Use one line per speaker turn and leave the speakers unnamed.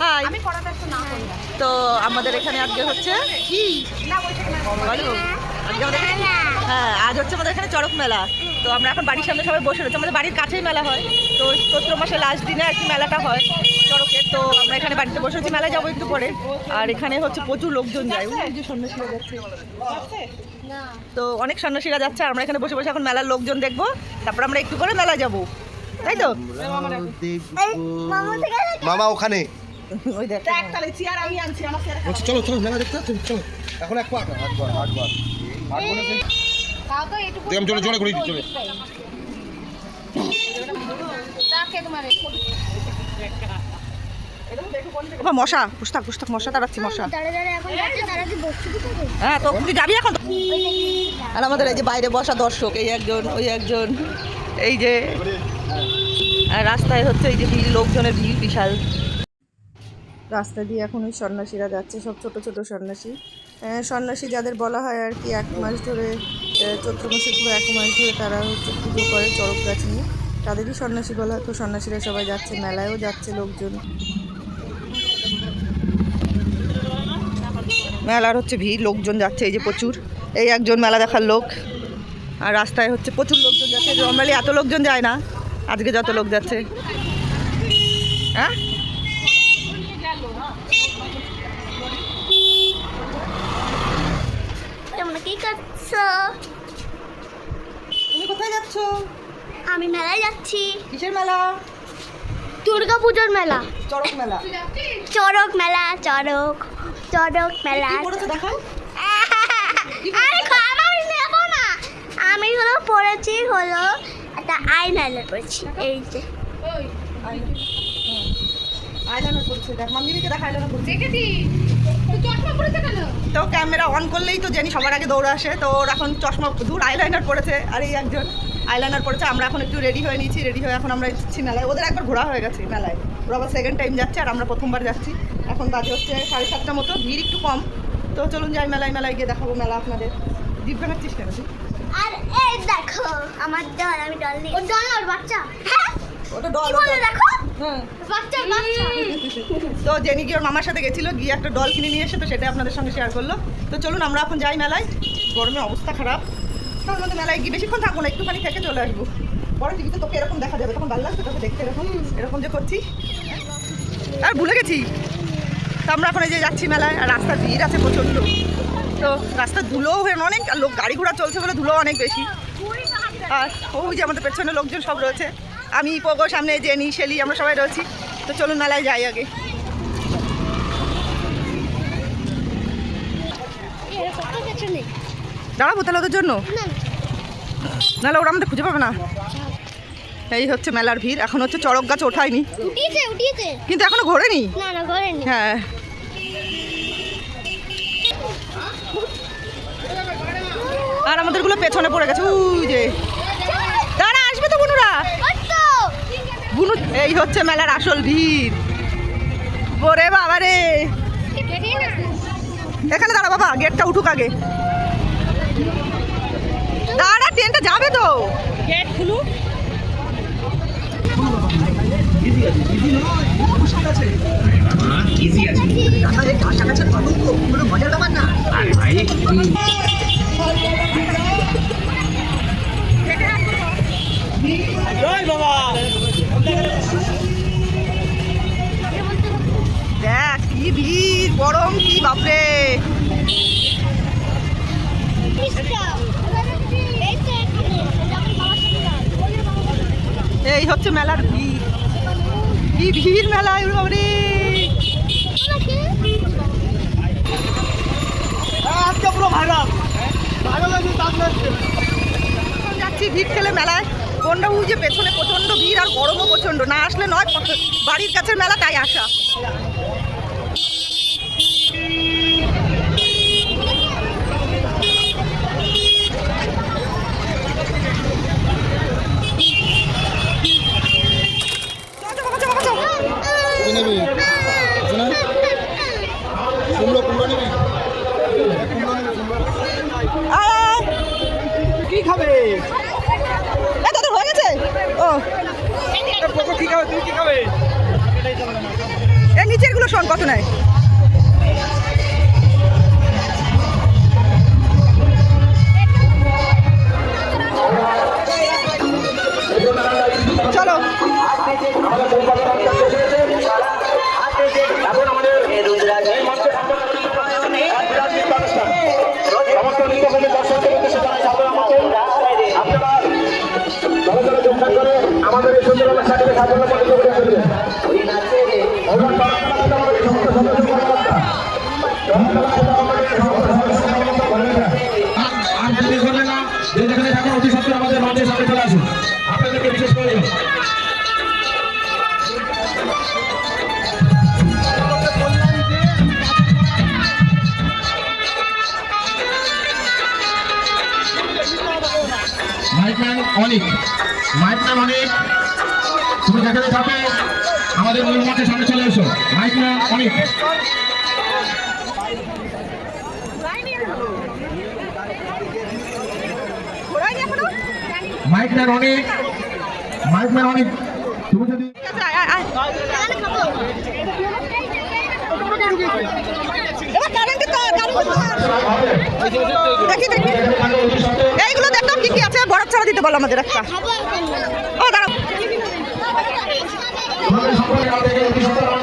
High. তো আমাদের এখানে আজকে হচ্ছে কি বলো আজকে আমাদের হ্যাঁ আজ হচ্ছে আমাদের এখানে চড়ক মেলা। তো আমরা এখন বাড়ির সামনে সবাই বসে রয়েছে, আমাদের বাড়ির কাছেই মেলা হয়। তো চৈত্র মাসের লাস্ট দিনে আর কি মেলাটা হয় চড়কের। তো আমরা এখানে বাড়িতে বসে রয়েছি, মেলায় যাবো একটু পরে। আর এখানে হচ্ছে প্রচুর লোকজন যায়, ওই যে সন্ন্যাসীরা যাচ্ছে। তো অনেক সন্ন্যাসীরা যাচ্ছে, আর আমরা এখানে বসে বসে এখন মেলার লোকজন দেখবো, তারপর আমরা একটু করে মেলা যাবো, তাই তো?
মামা ওখানে
ওই দেখ
চলো চলো মেলা দেখতে চলো এখন এক পা আটবার জোরে জোরে ঘুরি চলে
মশা পুস্তক পুস্তক মশা তাড়াচ্ছি মশা। হ্ঁ তো তুই যাবি এখন? আর আমাদের এই যে বাইরে বসা দর্শক, এই একজন ওই একজন, এই যে আর রাস্তায় হচ্ছে এই যে ভিড়, লোকজনের ভিড় বিশাল। রাস্তা দিয়ে এখন ওই সন্ন্যাসীরা যাচ্ছে, সব ছোট ছোট সন্ন্যাসী। সন্ন্যাসী যাদের বলা হয় আর কি, 1 মাস ধরে চৈত্র মাসে পুরো 1 মাস ধরে তারা হচ্ছে পুজো করে চড়ক গাছ নিয়ে, তাদেরই সন্ন্যাসী বলা হয়। তো সন্ন্যাসীরা সবাই যাচ্ছে, মেলায়ও যাচ্ছে লোকজন। মেলার হচ্ছে ভিড়, লোকজন যাচ্ছে এই যে প্রচুর। এই একজন মেলা দেখার লোক, আর রাস্তায় হচ্ছে প্রচুর লোকজন যাচ্ছে। নর্মালি এত লোকজন যায় না, আজকে যত লোক যাচ্ছে। হ্যাঁ তুমি কোথায় যাচ্ছ?
আমি মেলায় যাচ্ছি।
কিসের মেলা?
দুর্গা পুজোর মেলা।
চড়ক মেলা।
চড়ক মেলা, চড়ক চড়ক মেলা।
কি পড়েছো দেখাও?
আমি নেব না, আমি হলো পড়েছি হলো একটা আইলাইনার পড়েছি, এই যে
আইলাইনার পড়ছে, দেখ মাম্মিকে দেখ আইলাইনার পড়ছে। দেখেছি চশমা পড়েছে কেন? তো ক্যামেরা অন করলেই তো জানি সবার আগে দৌড়ে আসে। তো ওর এখন চশমা দূর আইলাইনার পড়েছে, আর এই একজন আইলাইনার পড়েছে। আমরা এখন একটু রেডি হয়ে নিয়েছি, রেডি হয়ে এখন আমরা এসেছি মেলায়। ওদের একবার ঘোরা হয়ে গেছে মেলায়, ওরা আবার সেকেন্ড টাইম যাচ্ছে, আর আমরা প্রথমবার যাচ্ছি। এখন বাজে হচ্ছে 7:30 মতো, ভিড় একটু কম। তো চলুন যাই মেলায়, মেলায় গিয়ে দেখাবো মেলা আপনাদের। জিভ ভাঙাচ্ছিস কেন তুই?
আর এই দেখো আমার ডল, আমি ডল নিয়ে। ও ডল আর বাচ্চা, হ্যাঁ
ওটা ডল।
কি বলে দেখো,
হ্যাঁ
বাচ্চা বাচ্চা।
তো জেনি গিয়ে ওর মামার সাথে গেছিলো, গিয়ে একটা ডল কিনে নিয়ে এসে, তো সেটা আপনাদের সঙ্গে শেয়ার করলো। তো চলুন আমরা এখন যাই মেলায়। গরমে অবস্থা খারাপ, তার মধ্যে মেলায় গিয়ে বেশিক্ষণ থাকবো না, একটুখানি থেকে চলে আসবো। বড় টিভিতে তোকে এরকম দেখা যাবে, তখন ভালো লাগছে তোকে দেখতে, এরকম এরকম যে করছি। আর ভুলে গেছি। তো আমরা এখন এই যে যাচ্ছি মেলায়, আর রাস্তার ভিড় আছে প্রচণ্ড। তো রাস্তার ধুলোও অনেক, আর লোক গাড়ি ঘোড়া চলছে বলে ধুলো অনেক বেশি। আর ওই যে আমাদের পেছনে লোকজন সব রয়েছে, আমি পোগো, সামনে জেনি, শেলি, আমরা সবাই রয়েছি। তো চলুন মেলায় যাই আগে। দাঁড়াবো তাহলে ওদের জন্য, নাহলে ওরা আমাদের খুঁজে পাবে না। এই হচ্ছে মেলার ভিড়। এখন হচ্ছে চড়ক গাছ ওঠায়নি, কিন্তু এখনো ঘোরেনি। হ্যাঁ আর আমাদেরগুলো পেছনে পড়ে গেছে, ওই যে দাঁড়া আসবে তো বুনুরা। বুনু, এই হচ্ছে মেলার আসল ভিড়। ওরে বাবা রে, এখানে দাঁড়া বাবা, গেটটা উঠুক আগে। দাঁড়া, ট্রেনটা যাবে তো, গেট খুলুক। মজার ব্যাপার না ভাই। দেখ কি ভিড়, গরম কি বাপরে। এই হচ্ছে মেলার ভিড়, কি ভিড় মেলায় বাপরে। যাচ্ছি ভিড় ঠেলে মেলায়, কোনটা বুঝে পেছনে প্রচণ্ড ভিড়, আর গরমও প্রচণ্ড। না আসলে নয়, বাড়ির কাছের মেলা তাই আসা। কি খাবে? দাদা হয়ে গেছে। ও কি খাবে? তুমি কি খাবে? নিচের গুলো শোন কত নেয়। চলো
আমাদের এই সুন্দর অনুষ্ঠানটিকে সাফল্য মণ্ডিত করে তুলবেন। আর যদি করবেন না, যে যেখানে থাকুন অতি সত্ত্বর আমাদের মঞ্চের সামনে চলে আসুন, আপনাদেরকে বিশেষ করে মাইকম্যান অনিক, মাইকম্যান অনিক, তুমি যেখানে থাকো আমাদের মূল মঞ্চের সামনে চলে এসো। মাইকম্যান অনিক, মাইকম্যান অনিক, মাইকম্যান অনিক, তুমি যদি
এবার কারেন্ট তো দেখি দেখি এইগুলো দেখো কি কি আছে। বরফ ছাড়া দিতে বলো আমাদের একটা। ও দাঁড়াও
তোমাদের সম্পর্কে আমাদেরকে অতি সত্ত্বর